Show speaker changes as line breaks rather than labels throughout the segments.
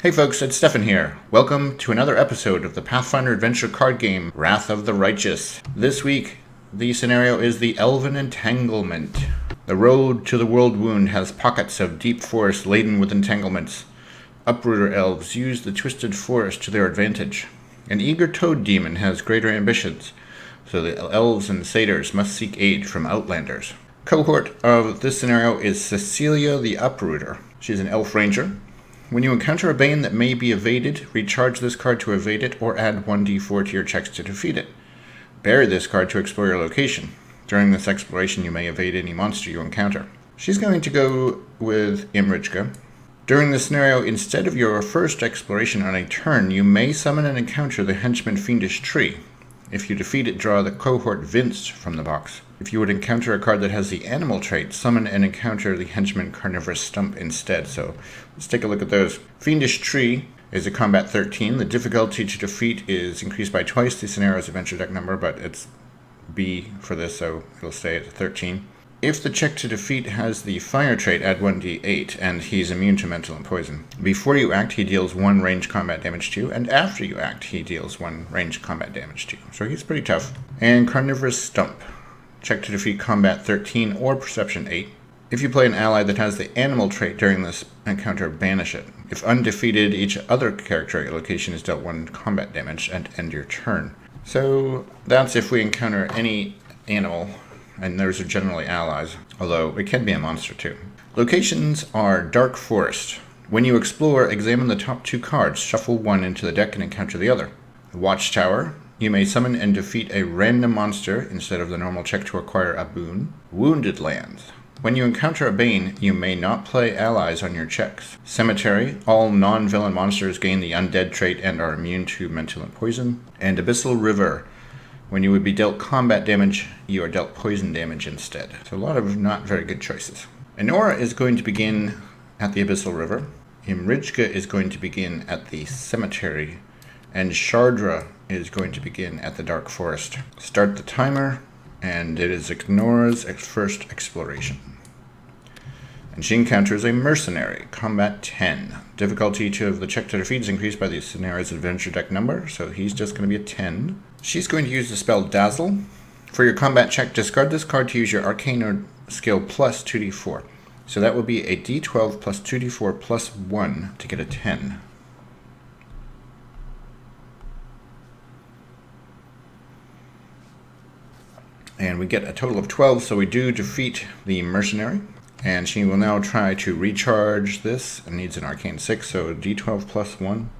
Hey folks, it's Stephan here. Welcome to another episode of the Pathfinder Adventure Card Game, Wrath of the Righteous. This week, the scenario is the Elven Entanglement. The road to the World Wound has pockets of deep forest laden with entanglements. Uprooter elves use the twisted forest to their advantage. An eager toad demon has greater ambitions, so the elves and satyrs must seek aid from outlanders. Cohort of this scenario is Cecilia the Uprooter. She's an elf ranger. When you encounter a bane that may be evaded, recharge this card to evade it or add 1d4 to your checks to defeat it. Bury this card to explore your location. During this exploration, you may evade any monster you encounter. She's going to go with Imrijka. During this scenario, instead of your first exploration on a turn, you may summon and encounter the henchman Fiendish Tree. If you defeat it, draw the cohort Vince from the box. If you would encounter a card that has the animal trait, summon and encounter the henchman Carnivorous Stump instead. So let's take a look at those. Fiendish Tree is a combat 13. The difficulty to defeat is increased by twice the scenario's adventure deck number, but it's B for this, so it'll stay at 13. If the check to defeat has the fire trait, add 1d8, and he's immune to mental and poison. Before you act, he deals 1 ranged combat damage to you, and after you act, he deals 1 ranged combat damage to you. So he's pretty tough. And Carnivorous Stump. Check to defeat combat 13 or perception 8. If you play an ally that has the animal trait during this encounter, banish it. If undefeated, each other character at your location is dealt 1 combat damage and end your turn. So that's if we encounter any animal, and those are generally allies, although it can be a monster too. Locations are Dark Forest. When you explore, examine the top 2 cards, shuffle 1 into the deck and encounter the other. The Watchtower. You may summon and defeat a random monster instead of the normal check to acquire a boon. Wounded Lands. When you encounter a bane, you may not play allies on your checks. Cemetery. All non-villain monsters gain the undead trait and are immune to mental and poison. And Abyssal River. When you would be dealt combat damage, you are dealt poison damage instead. So a lot of not very good choices. Enora is going to begin at the Abyssal River. Imrijka is going to begin at the Cemetery. And Shardra is going to begin at the Dark Forest. Start the timer, and it is Ignora's first exploration. And she encounters a mercenary, combat 10. Difficulty of the check to defeat is increased by the scenario's adventure deck number, so he's just going to be a 10. She's going to use the spell Dazzle. For your combat check, discard this card to use your arcane or skill plus 2d4. So that will be a d12 plus 2d4 plus 1 to get a 10. And we get a total of 12, so we do defeat the mercenary. And she will now try to recharge this, and needs an arcane 6, so d12 plus 1.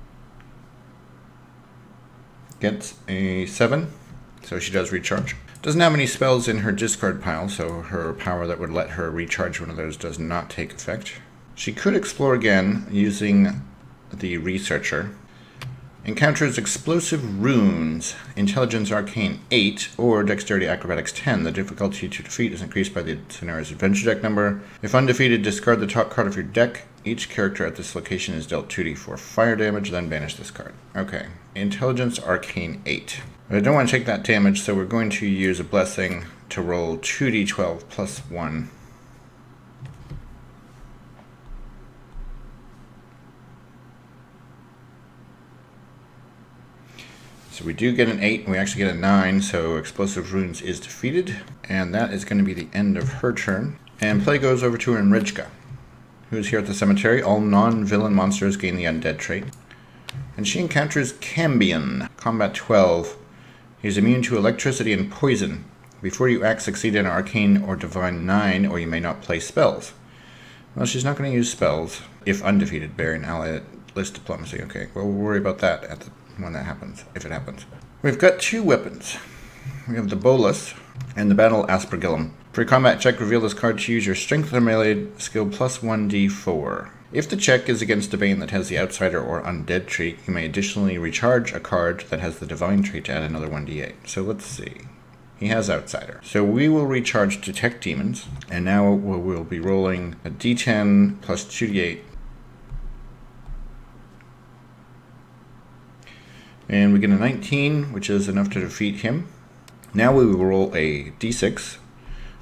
Gets a 7, so she does recharge. Doesn't have any spells in her discard pile, so her power that would let her recharge one of those does not take effect. She could explore again using the Researcher. Encounters explosive runes, intelligence arcane 8 or dexterity acrobatics 10. The difficulty to defeat is increased by the scenario's adventure deck number. If undefeated, discard the top card of your deck. Each character at this location is dealt 2d4 fire damage, then banish this card. Okay, intelligence arcane 8. But I don't want to take that damage, so we're going to use a blessing to roll 2d12 plus 1. So we do get an 8, and we actually get a 9, so Explosive Runes is defeated. And that is going to be the end of her turn. And play goes over to Imrijka, who's here at the cemetery. All non-villain monsters gain the undead trait. And she encounters Cambion, combat 12. He's immune to electricity and poison. Before you act, succeed in arcane or divine 9, or you may not play spells. Well, she's not going to use spells. If undefeated, bury an ally at list diplomacy. Okay, well, we'll worry about that when that happens, if it happens. We've got 2 weapons. We have the Bolus and the Battle Aspergillum. For your combat check, reveal this card to use your Strength or Melee skill plus 1d4. If the check is against a bane that has the Outsider or Undead trait, you may additionally recharge a card that has the Divine trait to add another 1d8. So let's see. He has Outsider. So we will recharge Detect Demons, and now we'll be rolling a d10 plus 2d8. And we get a 19, which is enough to defeat him. Now we will roll a d6.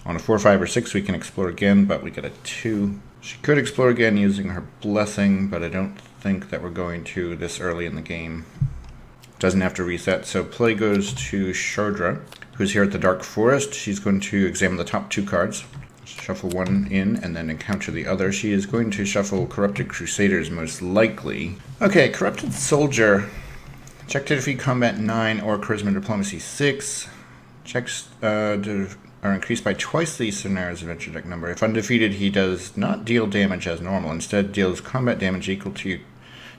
On a 4, 5, or 6, we can explore again, but we get a 2. She could explore again using her blessing, but I don't think that we're going to this early in the game. Doesn't have to reset, so play goes to Shardra, who's here at the Dark Forest. She's going to examine the top 2 cards, shuffle one in, and then encounter the other. She is going to shuffle Corrupted Crusaders, most likely. Okay, Corrupted Soldier. Check to defeat combat 9 or charisma diplomacy 6. Checks are increased by twice the scenario's adventure deck number. If undefeated, he does not deal damage as normal. Instead, deals combat damage equal to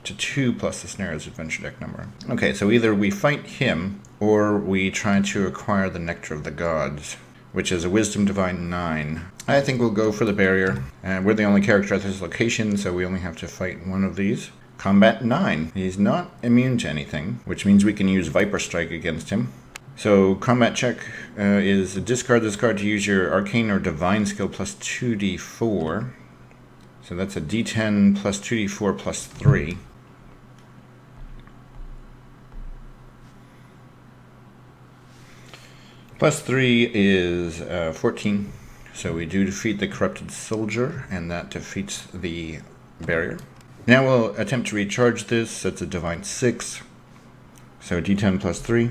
2 plus the scenario's adventure deck number. Okay, so either we fight him, or we try to acquire the Nectar of the Gods, which is a Wisdom Divine 9. I think we'll go for the barrier. And we're the only character at this location, so we only have to fight one of these. Combat 9. He's not immune to anything, which means we can use Viper Strike against him. So combat check is discard this card to use your Arcane or Divine skill plus 2d4. So that's a d10 plus 2d4 plus 3. Plus 3 is 14. So we do defeat the Corrupted Soldier, and that defeats the barrier. Now we'll attempt to recharge this. That's a Divine 6. So d10 plus 3.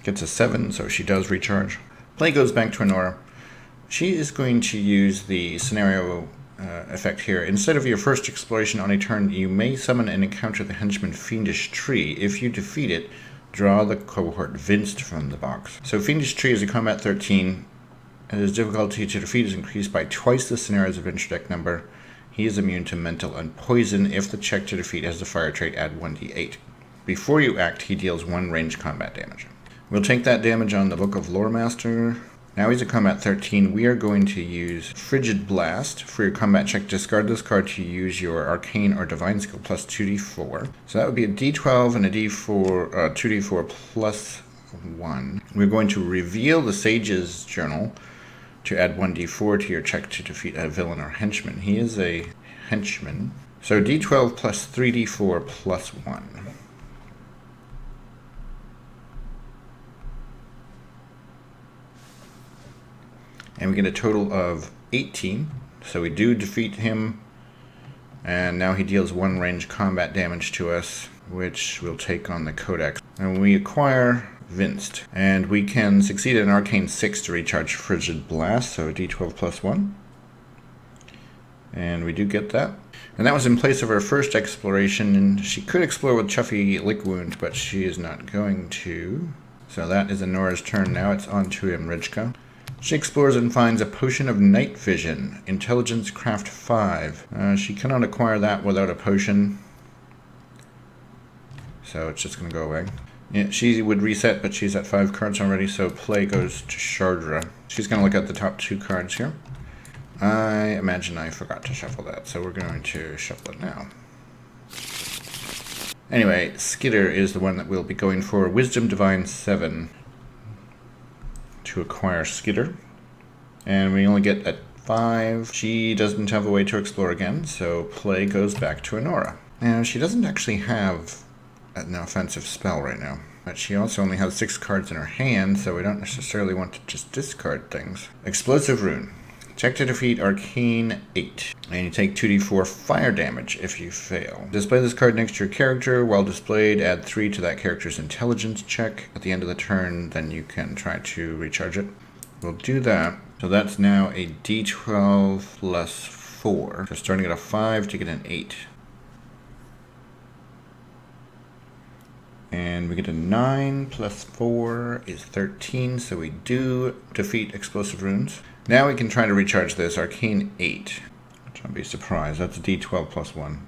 Gets a 7, so she does recharge. Play goes back to Honora. She is going to use the scenario effect here. Instead of your first exploration on a turn, you may summon and encounter the henchman Fiendish Tree. If you defeat it, draw the cohort Vinced from the box. So Fiendish Tree is a combat 13. His difficulty to defeat is increased by twice the scenario's adventure deck number. He is immune to mental and poison. If the check to defeat has the fire trait, add 1d8. Before you act, he deals 1 ranged combat damage. We'll take that damage on the Book of Loremaster. Now he's a combat 13. We are going to use Frigid Blast. For your combat check, discard this card to use your Arcane or Divine skill plus 2d4. So that would be a d12 and a d4, 2d4 plus 1. We're going to reveal the Sage's Journal to add 1d4 to your check to defeat a villain or henchman. He is a henchman. So d12 plus 3d4 plus 1. And we get a total of 18. So we do defeat him. And now he deals 1 range combat damage to us, which we'll take on the Codex. And we acquire Vinced. And we can succeed at an Arcane 6 to recharge Frigid Blast, so a d12 plus 1. And we do get that. And that was in place of our first exploration. And she could explore with Chuffy Lick Wound, but she is not going to. So that is Anora's turn now. It's on to Imrijka. She explores and finds a Potion of Night Vision, Intelligence Craft 5. She cannot acquire that without a potion, so it's just going to go away. Yeah, she would reset, but she's at 5 cards already, so play goes to Shardra. She's going to look at the top 2 cards here. I imagine I forgot to shuffle that, so we're going to shuffle it now. Anyway, Skitter is the one that we'll be going for. Wisdom Divine 7. To acquire Skitter, and we only get at 5. She doesn't have a way to explore again, so play goes back to Honora. Now she doesn't actually have an offensive spell right now, but she also only has 6 cards in her hand, so we don't necessarily want to just discard things. Explosive Rune. Check to defeat Arcane 8, and you take 2d4 fire damage if you fail. Display this card next to your character. While displayed, add 3 to that character's intelligence check. At the end of the turn, then you can try to recharge it. We'll do that. So that's now a d12 plus 4. So starting at a 5 to get an 8. And we get a 9 plus 4 is 13, so we do defeat Explosive Runes. Now we can try to recharge this Arcane 8, which I'll be surprised. That's a d12 plus 1.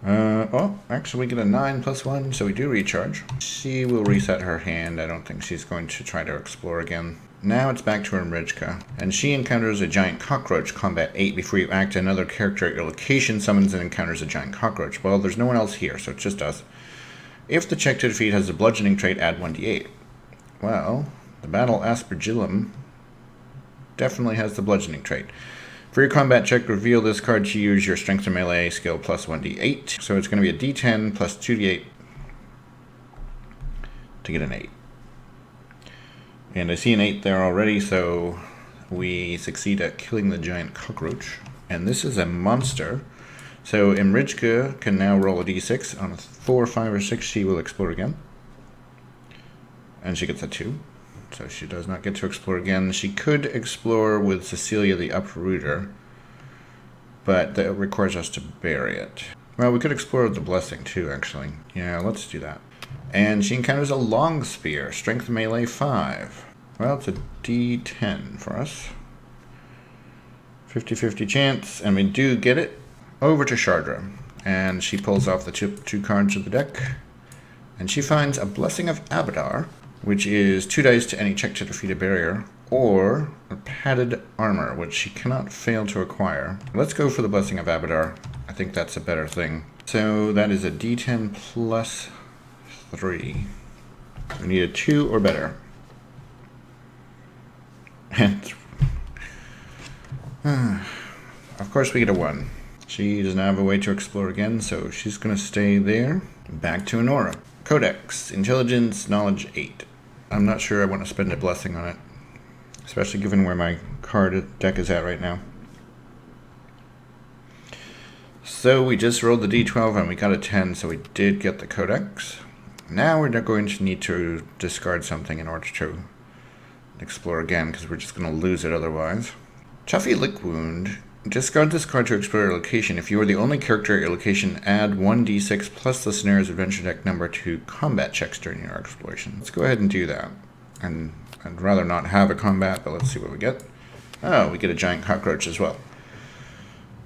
Oh, actually we get a 9 plus 1, so we do recharge. She will reset her hand. I don't think she's going to try to explore again. Now it's back to Imrijka, and she encounters a giant cockroach, combat 8. Before you act, another character at your location summons and encounters a giant cockroach. Well, there's no one else here, so it's just us. If the check to defeat has a bludgeoning trait, add 1d8. Well, the Battle Aspergillum definitely has the bludgeoning trait. For your combat check, reveal this card to use your strength or melee skill plus 1d8. So it's going to be a d10 plus 2d8 to get an 8. And I see an 8 there already, so we succeed at killing the giant cockroach. And this is a monster. So Imrijka can now roll a d6. On a 4, 5, or 6, she will explore again. And she gets a 2. So she does not get to explore again. She could explore with Cecilia the Uprooter, but that requires us to bury it. Well, we could explore with the Blessing too, actually. Yeah, let's do that. And she encounters a long spear, strength melee 5. Well, it's a d10 for us. 50-50 chance, and we do get it. Over to Shardra, and she pulls off the two cards of the deck, and she finds a Blessing of Abadar, which is 2 dice to any check to defeat a barrier, or a padded armor, which she cannot fail to acquire. Let's go for the Blessing of Abadar. I think that's a better thing. So that is a d10 plus 3. We need a 2 or better. And of course we get a 1. She does not have a way to explore again, so she's going to stay there. Back to Enora. Codex, Intelligence, Knowledge 8. I'm not sure I want to spend a Blessing on it, especially given where my card deck is at right now. So we just rolled the d12 and we got a 10, so we did get the Codex. Now we're going to need to discard something in order to explore again, because we're just going to lose it otherwise. Chuffy Lick Wound. Discard this card to explore your location. If you are the only character at your location, add 1d6 plus the scenario's adventure deck number to combat checks during your exploration. Let's go ahead and do that. And I'd rather not have a combat, but let's see what we get. Oh, we get a giant cockroach as well.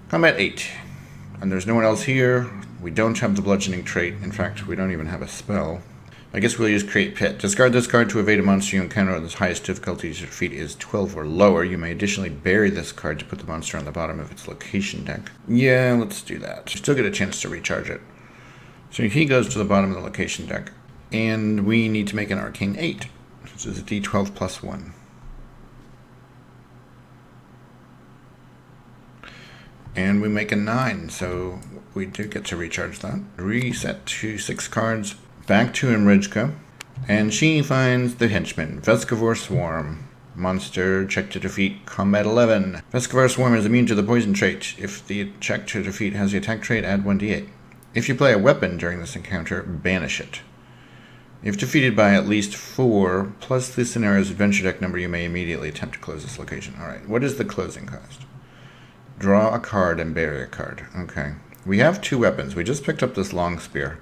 Combat 8. And there's no one else here. We don't have the bludgeoning trait. In fact, we don't even have a spell. I guess we'll use Create Pit. Discard this card to evade a monster you encounter whose highest difficulty to defeat is 12 or lower. You may additionally bury this card to put the monster on the bottom of its location deck. Yeah, let's do that. Still get a chance to recharge it. So he goes to the bottom of the location deck. And we need to make an Arcane 8, which is a d12 plus 1. And we make a 9, so we do get to recharge that. Reset to 6 cards. Back to Imrijka, and she finds the henchman, Vescivore Swarm. Monster, check to defeat, combat 11. Vescivore Swarm is immune to the poison trait. If the check to defeat has the attack trait, add 1d8. If you play a weapon during this encounter, banish it. If defeated by at least 4, plus the scenario's adventure deck number, you may immediately attempt to close this location. Alright, what is the closing cost? Draw a card and bury a card. Okay. We have 2 weapons. We just picked up this long spear.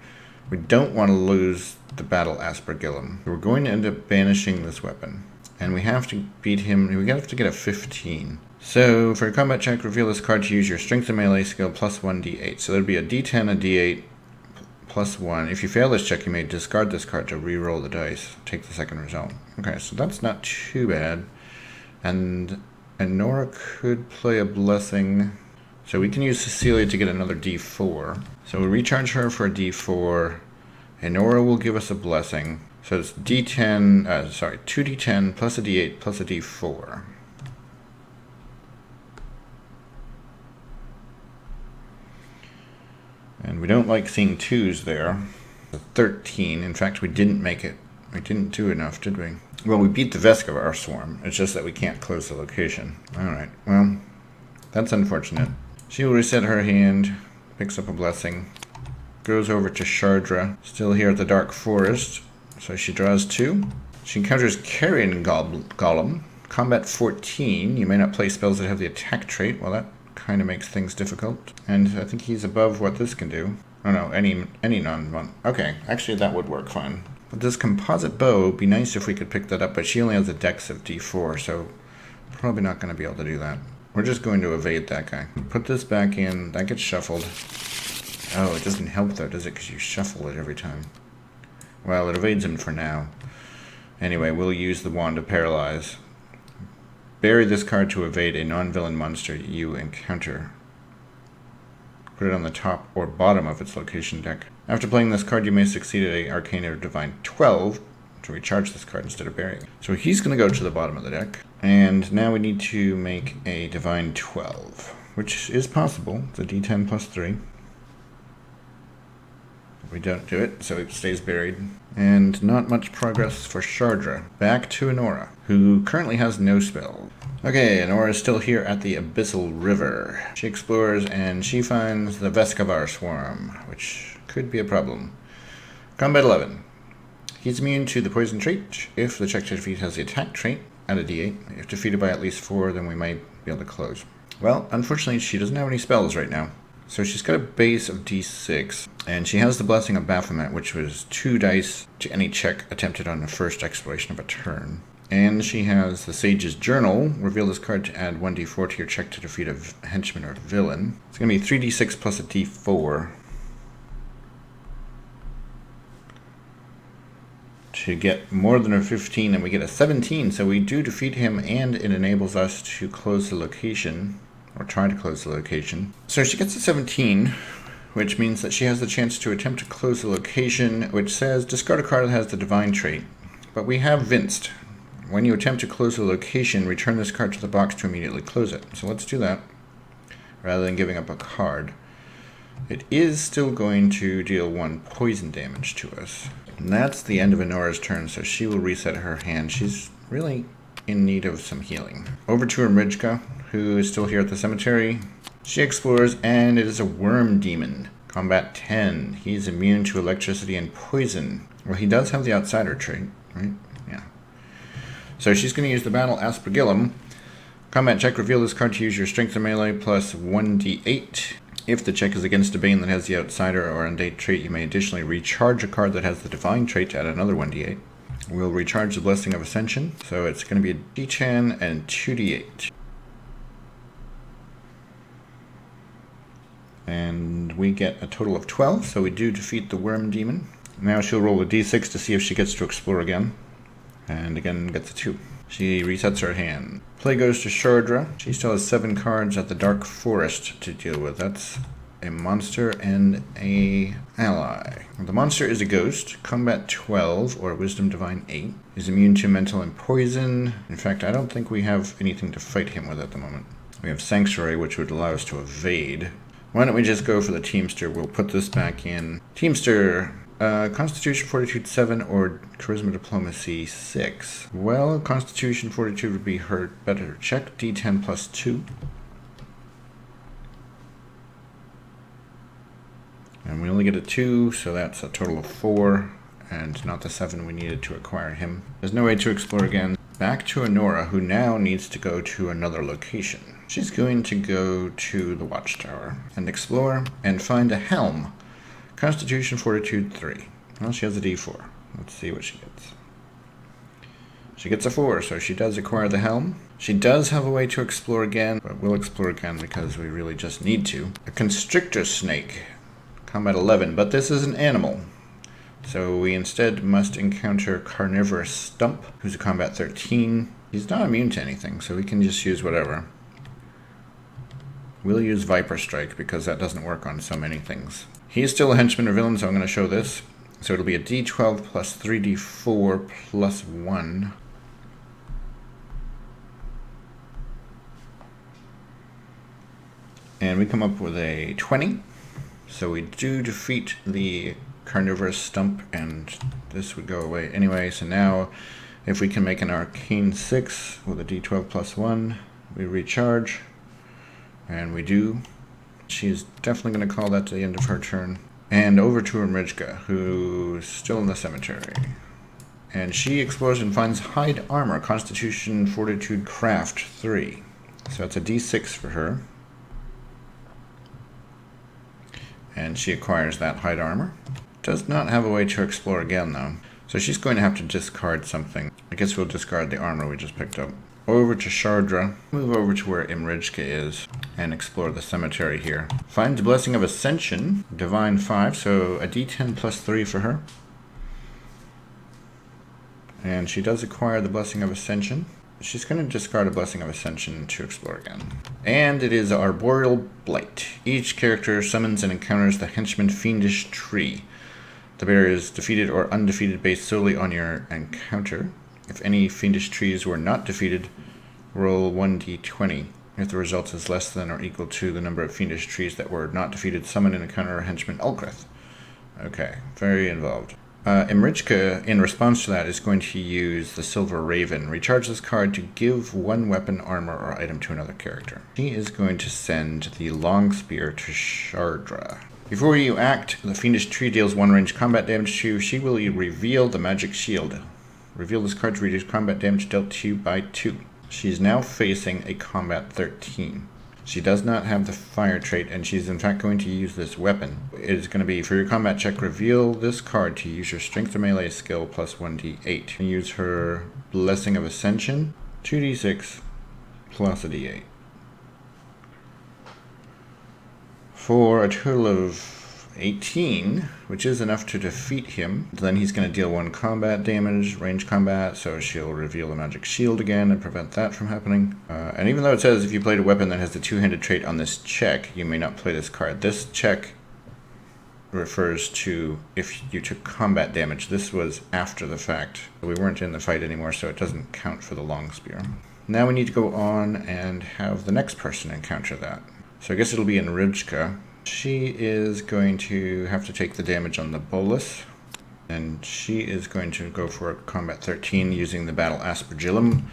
We don't want to lose the battle Aspergillum. We're going to end up banishing this weapon. And we have to beat him. We have to get a 15. So for a combat check, reveal this card to use your strength and melee skill plus 1d8. So there'd be a d10, a d8, plus 1. If you fail this check, you may discard this card to re-roll the dice. Take the second result. Okay, so that's not too bad. And Nora could play a Blessing. So we can use Cecilia to get another d4. So we'll recharge her for a d4. And Nora will give us a Blessing. So it's 2d10 plus a d8 plus a d4. And we don't like seeing 2s there. 13. In fact, we didn't make it. We didn't do enough, did we? Well, we beat the Vescivore Swarm. It's just that we can't close the location. Alright, well, that's unfortunate. She will reset her hand, picks up a Blessing, goes over to Shardra, still here at the Dark Forest. So she draws 2. She encounters Carrion Golem, combat 14. You may not play spells that have the attack trait. Well, that kind of makes things difficult. And I think he's above what this can do. Oh no, any non-one. Okay, actually that would work fine. But this composite bow would be nice if we could pick that up, but she only has a dex of d4, so probably not going to be able to do that. We're just going to evade that guy. Put this back in. That gets shuffled. Oh, it doesn't help though, does it? Because you shuffle it every time. Well, it evades him for now. Anyway, we'll use the Wand of Paralyze. Bury this card to evade a non-villain monster you encounter. Put it on the top or bottom of its location deck. After playing this card, you may succeed at a Arcane or Divine 12 to recharge this card instead of burying it. So he's going to go to the bottom of the deck. And now we need to make a Divine 12, which is possible. It's a d10 plus 3. We don't do it, so it stays buried. And not much progress for Shardra. Back to Enora, who currently has no spell. Okay, Enora is still here at the Abyssal River. She explores and she finds the Veskavar Swarm, which could be a problem. Combat 11. He's immune to the poison trait. If the check to defeat has the attack trait, add a d8. If defeated by at least 4, then we might be able to close. Well, unfortunately, she doesn't have any spells right now. So she's got a base of d6, and she has the Blessing of Baphomet, which was 2 dice to any check attempted on the first exploration of a turn. And she has the Sage's Journal. Reveal this card to add 1d4 to your check to defeat a henchman or villain. It's going to be 3d6 plus a d4 to get more than a 15, and we get a 17. So we do defeat him, and it enables us to close the location. Or try to close the location. So she gets a 17, which means that she has the chance to attempt to close the location, which says discard a card that has the divine trait. But we have Vinced. When you attempt to close the location, return this card to the box to immediately close it. So let's do that, rather than giving up a card. It is still going to deal 1 poison damage to us. And that's the end of Enora's turn, so she will reset her hand. She's really in need of some healing. Over to Imrijka, who is still here at the cemetery. She explores, and it is a worm demon. Combat 10. He's immune to electricity and poison. Well, he does have the outsider trait, right? Yeah. So she's going to use the Battle Aspergillum. Combat check, reveal this card to use your strength and melee plus 1d8. If the check is against a Bane that has the outsider or undead trait, you may additionally recharge a card that has the divine trait to add another 1d8. We'll recharge the Blessing of Ascension, so it's going to be a d10 and 2d8. And we get a total of 12, so we do defeat the worm demon. Now she'll roll a d6 to see if she gets to explore again. And again gets a 2. She resets her hand. Play goes to Shardra. She still has 7 cards at the Dark Forest to deal with. That's a monster and a ally. The monster is a ghost. Combat 12 or Wisdom Divine 8. Is immune to mental and poison. In fact, I don't think we have anything to fight him with at the moment. We have Sanctuary, which would allow us to evade. Why don't we just go for the Teamster? We'll put this back in. Teamster, Constitution Fortitude 7 or Charisma Diplomacy 6. Well, Constitution Fortitude would be her better check. D10 plus 2. And we only get a 2, so that's a total of 4. And not the 7 we needed to acquire him. There's no way to explore again. Back to Enora, who now needs to go to another location. She's going to go to the Watchtower and explore and find a helm. Constitution Fortitude 3. Well, she has a d4. Let's see what she gets. She gets a 4, so she does acquire the helm. She does have a way to explore again, but we'll explore again because we really just need to. A Constrictor Snake. Combat 11, but this is an animal. So we instead must encounter Carnivorous Stump, who's a combat 13. He's not immune to anything, so we can just use whatever. We'll use Viper Strike because that doesn't work on so many things. He's still a henchman or villain, so I'm going to show this. So it'll be a d12 plus 3d4 plus 1. And we come up with a 20. So we do defeat the Carnivorous Stump, and this would go away anyway. So now, if we can make an Arcane 6 with a d12 plus 1, we recharge. And we do. She's definitely going to call that to the end of her turn. And over to Imrijka, who's still in the cemetery. And she explores and finds Hide Armor, Constitution Fortitude Craft 3. So it's a d6 for her. And she acquires that Hide Armor. Does not have a way to explore again, though. So she's going to have to discard something. I guess we'll discard the armor we just picked up. Over to Shardra. Move over to where Imrijka is and explore the cemetery here. Find the Blessing of Ascension, Divine 5, so a d10 plus 3 for her. And she does acquire the Blessing of Ascension. She's going to discard a Blessing of Ascension to explore again. And it is Arboreal Blight. Each character summons and encounters the henchman Fiendish Tree. The bearer is defeated or undefeated based solely on your encounter. If any Fiendish Trees were not defeated, roll 1d20. If the result is less than or equal to the number of Fiendish Trees that were not defeated, summon and encounter a henchman Ulgrith. Okay, very involved. Imrichka, in response to that, is going to use the Silver Raven. Recharge this card to give one weapon, armor, or item to another character. She is going to send the Long Spear to Shardra. Before you act, the Fiendish Tree deals 1 range combat damage to you. She will reveal the Magic Shield. Reveal this card to reduce combat damage dealt to you by 2. She is now facing a combat 13. She does not have the fire trait, and she's in fact going to use this weapon. It is going to be, for your combat check, reveal this card to use your strength or melee skill plus 1d8. And use her Blessing of Ascension, 2d6 plus a d8. For a total of 18, which is enough to defeat him. Then he's going to deal 1 combat damage, range combat, so she'll reveal the Magic Shield again and prevent that from happening. And even though it says if you played a weapon that has the two-handed trait on this check, you may not play this card. This check refers to if you took combat damage. This was after the fact. We weren't in the fight anymore, so it doesn't count for the Long Spear. Now we need to go on and have the next person encounter that. So I guess it'll be Enrijka. She is going to have to take the damage on the bolus, and she is going to go for a combat 13 using the Battle Aspergillum.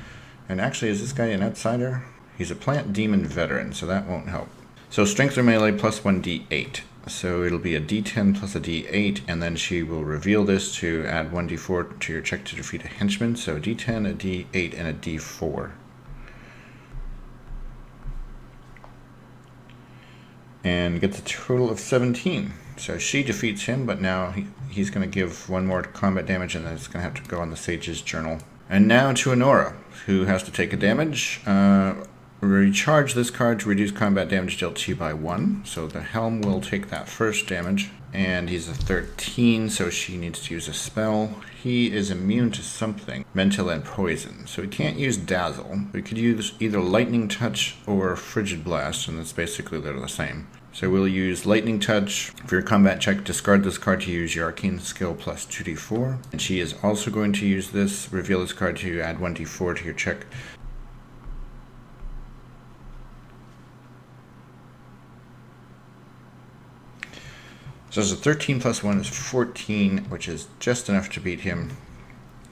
And actually, is this guy an outsider? He's a plant demon veteran, so that won't help. So strength or melee plus 1d8. So it'll be a d10 plus a d8, and then she will reveal this to add 1d4 to your check to defeat a henchman. So d10, a d8, and a d4. And gets a total of 17. So she defeats him, but now he's going to give 1 more combat damage, and then it's going to have to go on the Sage's Journal. And now to Honora, who has to take a damage. Recharge this card to reduce combat damage dealt to you by 1. So the Helm will take that first damage. And he's a 13, so she needs to use a spell. He is immune to something, mental and poison. So we can't use Dazzle. We could use either Lightning Touch or Frigid Blast, and it's basically they're the same. So we'll use Lightning Touch. For your combat check, discard this card to use your Arcane skill plus 2d4. And she is also going to use this, reveal this card to add 1d4 to your check. So it's a 13 plus 1 is 14, which is just enough to beat him.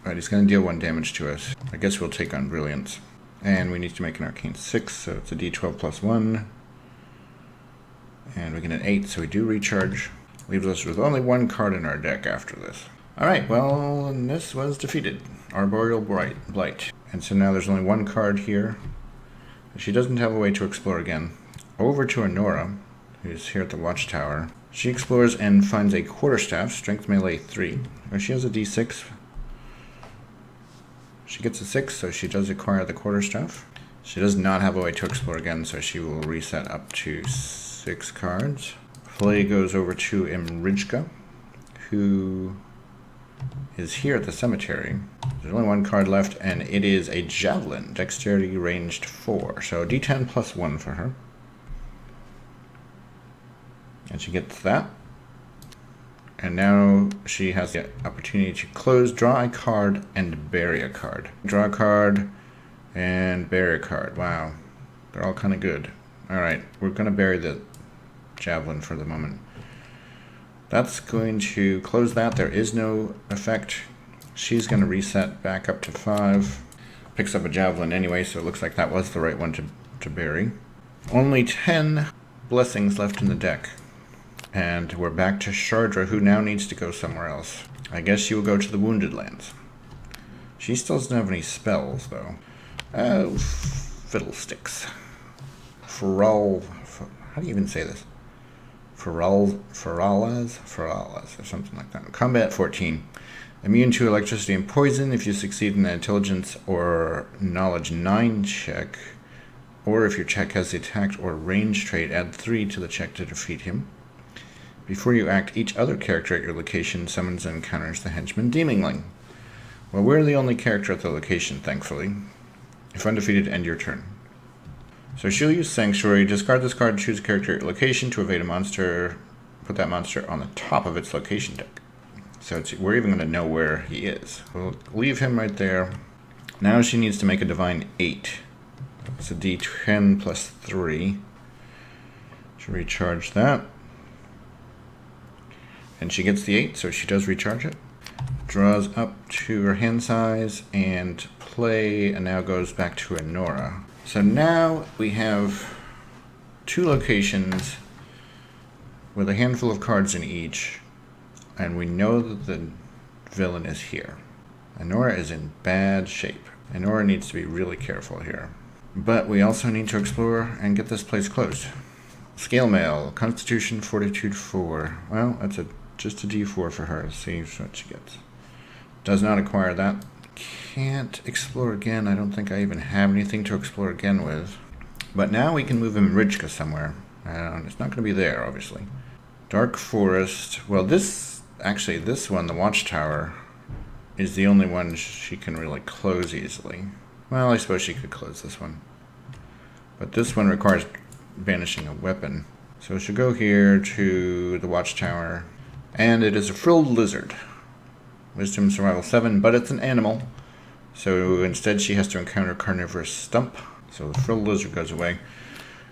Alright, he's going to deal 1 damage to us. I guess we'll take on Brilliance. And we need to make an Arcane 6, so it's a d12 plus 1. And we get an 8, so we do recharge. Leaves us with only 1 card in our deck after this. Alright, well, and this was defeated. Arboreal Blight. And so now there's only 1 card here. She doesn't have a way to explore again. Over to Honora, who's here at the Watchtower. She explores and finds a quarterstaff, strength melee 3. Or she has a d6. She gets a 6, so she does acquire the quarterstaff. She does not have a way to explore again, so she will reset up to 6 cards. Play goes over to Imrijka, who is here at the cemetery. There's only 1 card left, and it is a javelin, dexterity ranged 4. So d10 plus 1 for her. And she gets that. And now she has the opportunity to close, draw a card, and bury a card. Draw a card and bury a card. Wow. They're all kind of good. Alright, we're going to bury the javelin for the moment. That's going to close that. There is no effect. She's going to reset back up to 5. Picks up a javelin anyway, so it looks like that was the right one to bury. Only 10 blessings left in the deck. And we're back to Shardra, who now needs to go somewhere else. I guess she will go to the Wounded Lands. She still doesn't have any spells, though. Oh, fiddlesticks. How do you even say this? Feralas, or something like that. Combat 14. Immune to electricity and poison if you succeed in an intelligence or knowledge 9 check. Or if your check has the attack or range trait, add 3 to the check to defeat him. Before you act, each other character at your location summons and encounters the henchman Deemingling. Well, we're the only character at the location, thankfully. If undefeated, end your turn. So she'll use Sanctuary. Discard this card, choose a character at your location to evade a monster. Put that monster on the top of its location deck. So we're even going to know where he is. We'll leave him right there. Now she needs to make a Divine 8. It's a d10 plus 3. She'll recharge that. And she gets the 8, so she does recharge it. Draws up to her hand size and play, and now goes back to Enora. So now we have 2 locations with a handful of cards in each, and we know that the villain is here. Enora is in bad shape. Enora needs to be really careful here. But we also need to explore and get this place closed. Scale Mail, Constitution, Fortitude 4. Well, that's just a D4 for her. Let's see what she gets. Does not acquire that. Can't explore again. I don't think I even have anything to explore again with. But now we can move Imrijka somewhere. It's not going to be there, obviously. Dark Forest. Well, this one, the Watchtower, is the only one she can really close easily. Well, I suppose she could close this one. But this one requires banishing a weapon. So she'll go here to the Watchtower. And it is a frilled lizard. Wisdom Survival 7, but it's an animal. So instead she has to encounter Carnivorous Stump. So the frilled lizard goes away.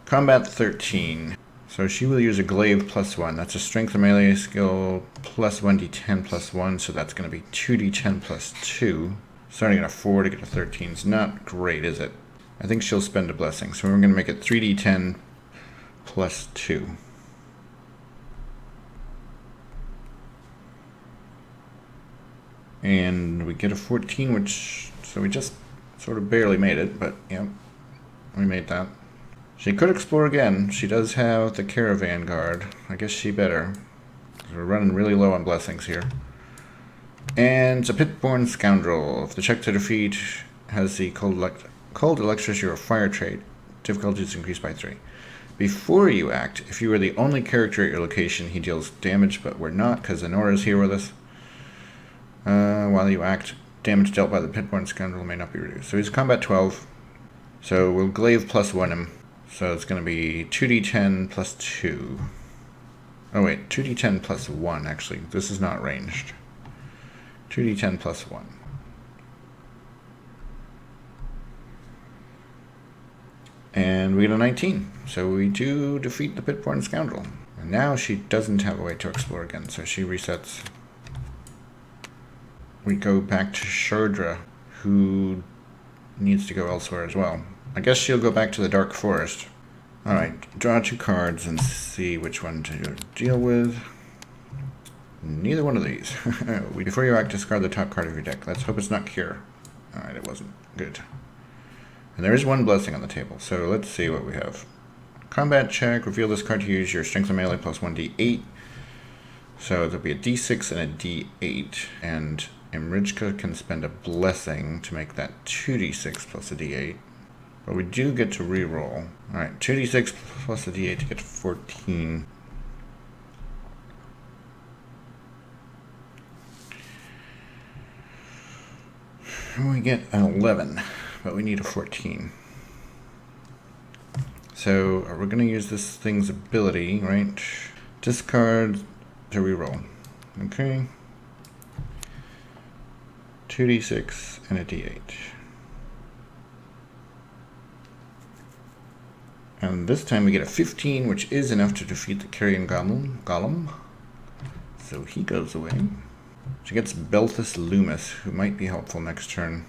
Combat 13. So she will use a glaive +1. That's a strength or melee skill plus 1d10 plus 1. So that's going to be 2d10 plus 2. Starting at a 4 to get a 13 is not great, is it? I think she'll spend a blessing. So we're going to make it 3d10 plus 2. And we get a 14, so we just sort of barely made it, but yeah, we made that. She could explore again. She does have the Caravan Guard. I guess she better. We're running really low on blessings here. And it's a Pitborn Scoundrel. If the check to defeat has the cold electricity or fire trait, difficulty is increased by 3. Before you act, if you were the only character at your location, he deals damage, but we're not because Enora's here with us. While you act, damage dealt by the Pitborn Scoundrel may not be reduced. So he's combat 12. So we'll glaive +1 him. So it's going to be 2d10 plus 2. Oh wait, 2d10 plus 1 actually. This is not ranged. 2d10 plus 1. And we get a 19. So we do defeat the Pitborn Scoundrel. And now she doesn't have a way to explore again, so she resets. We go back to Shardra, who needs to go elsewhere as well. I guess she'll go back to the Dark Forest. Alright, draw 2 cards and see which one to deal with. Neither one of these. Before you act, discard the top card of your deck. Let's hope it's not Cure. Alright, it wasn't. Good. And there is one blessing on the table, so let's see what we have. Combat check, reveal this card to use your strength and melee plus 1d8. So there'll be a d6 and a d8, and Imrijka can spend a blessing to make that 2d6 plus a d8. But we do get to reroll. Alright, 2d6 plus a d8 to get to 14. We get an 11, but we need a 14. So we're going to use this thing's ability, right? Discard to reroll. Okay. 2d6 and a d8. And this time we get a 15, which is enough to defeat the Carrion Golem. So he goes away. She gets Belthus Loomis, who might be helpful next turn.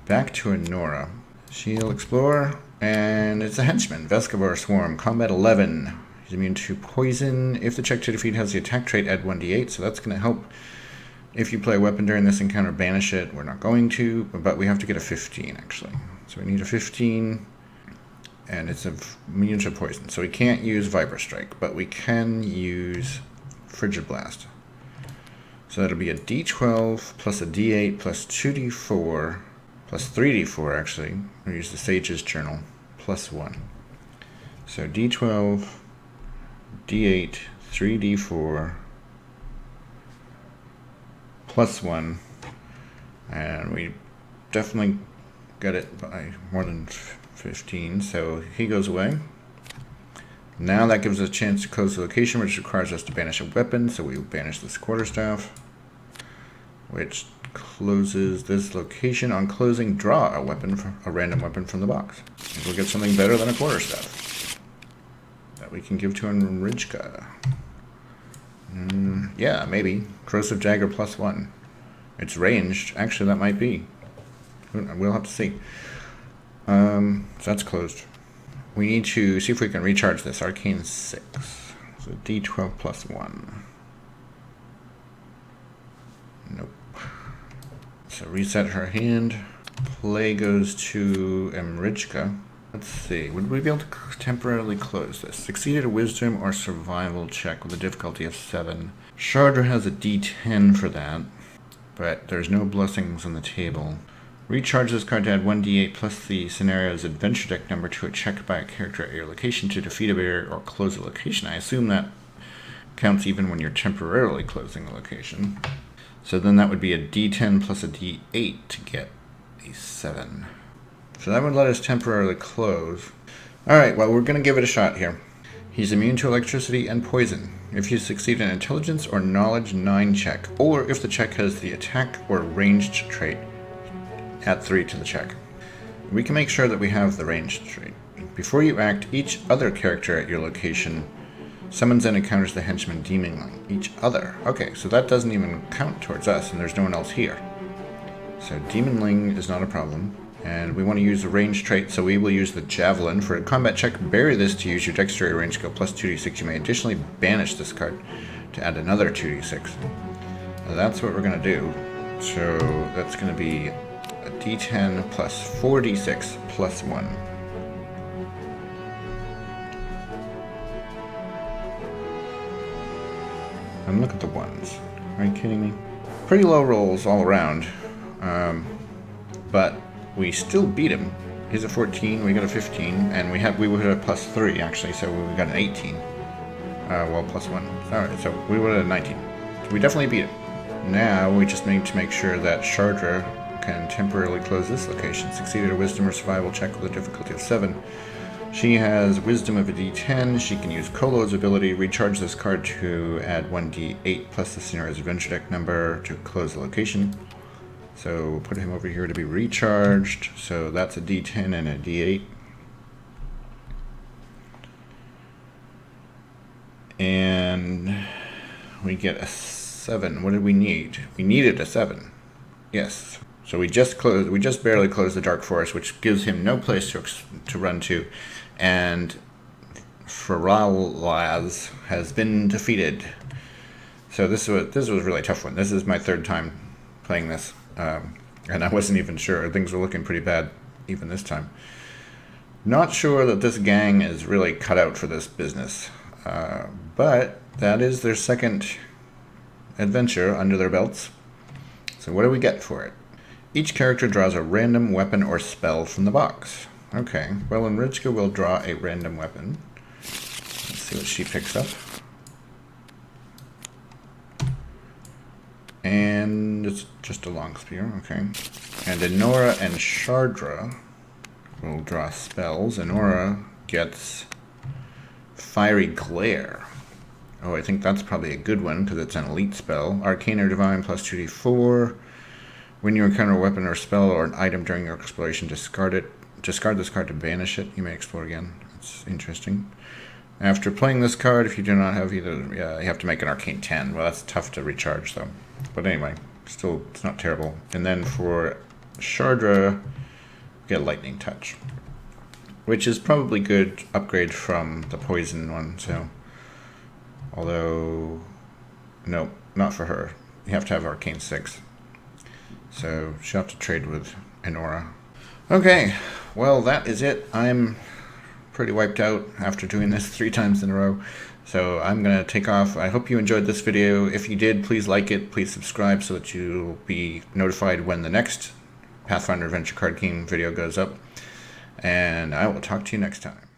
Back to Enora. She'll explore, and it's a henchman, Vescavar Swarm, combat 11. He's immune to poison. If the check to defeat has the attack trait, add 1d8, so that's going to help. If you play a weapon during this encounter, banish it. We're not going to, but we have to get a 15, actually. So we need a 15, and it's immune to poison. So we can't use Viper Strike, but we can use Frigid Blast. So that'll be a d12 plus a d8 plus 2d4 plus 3d4, actually. We'll use the Sage's Journal, plus 1. So d12, d8, 3d4, plus 1. And we definitely got it by more than 15, so he goes away. Now that gives us a chance to close the location, which requires us to banish a weapon, so we will banish this quarterstaff, which closes this location. On closing, draw a weapon, a random weapon from the box. And we'll get something better than a quarterstaff that we can give to Imrijka. Yeah, maybe. Corrosive Dagger +1. It's ranged. Actually, that might be. We'll have to see. So that's closed. We need to see if we can recharge this. Arcane 6. So D12 +1. Nope. So reset her hand. Play goes to Emrichka. Let's see. Would we be able to temporarily close this? Succeeded a wisdom or survival check with a difficulty of 7. Shardra has a D10 for that, but there's no blessings on the table. Recharge this card to add 1d8 plus the scenario's adventure deck number to a check by a character at your location to defeat a barrier or close a location. I assume that counts even when you're temporarily closing a location. So then that would be a d10 plus a d8 to get a 7. So that would let us temporarily close. Alright, well, we're going to give it a shot here. He's immune to electricity and poison. If you succeed an intelligence or knowledge 9 check, or if the check has the attack or ranged trait, add 3 to the check. We can make sure that we have the ranged trait. Before you act, each other character at your location summons and encounters the henchman Demonling. Each other. Okay, so that doesn't even count towards us, and there's no one else here. So Demonling is not a problem. And we want to use the range trait, so we will use the Javelin. For a combat check, bury this to use your dexterity range skill plus 2d6. You may additionally banish this card to add another 2d6. Now that's what we're going to do. So that's going to be a d10 plus 4d6 plus 1. And look at the ones. Are you kidding me? Pretty low rolls all around. But we still beat him. He's a 14, we got a 15, and we would have a +3 actually, so we got an 18. Well, +1. Alright, so we would have a 19. So we definitely beat him. Now we just need to make sure that Shardra can temporarily close this location. Succeeded a wisdom or survival check with a difficulty of 7. She has wisdom of a d10. She can use Kolo's ability, recharge this card to add 1d8 plus the scenario's adventure deck number to close the location. So we'll put him over here to be recharged. So that's a d10 and a d8. And we get a 7. What did we need? We needed a 7. Yes. So we just barely closed the Dark Forest, which gives him no place to run to. And Feralaz has been defeated. So this was a really tough one. This is my 3rd time playing this. And I wasn't even sure. Things were looking pretty bad even this time. Not sure that this gang is really cut out for this business. But that is their 2nd adventure under their belts. So what do we get for it? Each character draws a random weapon or spell from the box. Okay, well, Enrichka will draw a random weapon. Let's see what she picks up. And it's just a long spear, okay. And Enora and Shardra will draw spells. Enora gets Fiery Glare. Oh, I think that's probably a good one because it's an elite spell. Arcane or Divine plus 2d4. When you encounter a weapon or spell or an item during your exploration, discard this card to banish it. You may explore again. It's interesting. After playing this card, if you do not have either, you have to make an Arcane 10. Well, that's tough to recharge, though. But anyway, still, it's not terrible. And then for Shardra, get Lightning Touch, which is probably good upgrade from the Poison one. So, although, no, not for her. You have to have Arcane 6. So she'll have to trade with Enora. Okay, well, that is it. I'm pretty wiped out after doing this 3 times in a row. So I'm going to take off. I hope you enjoyed this video. If you did, please like it. Please subscribe so that you'll be notified when the next Pathfinder Adventure Card Game video goes up. And I will talk to you next time.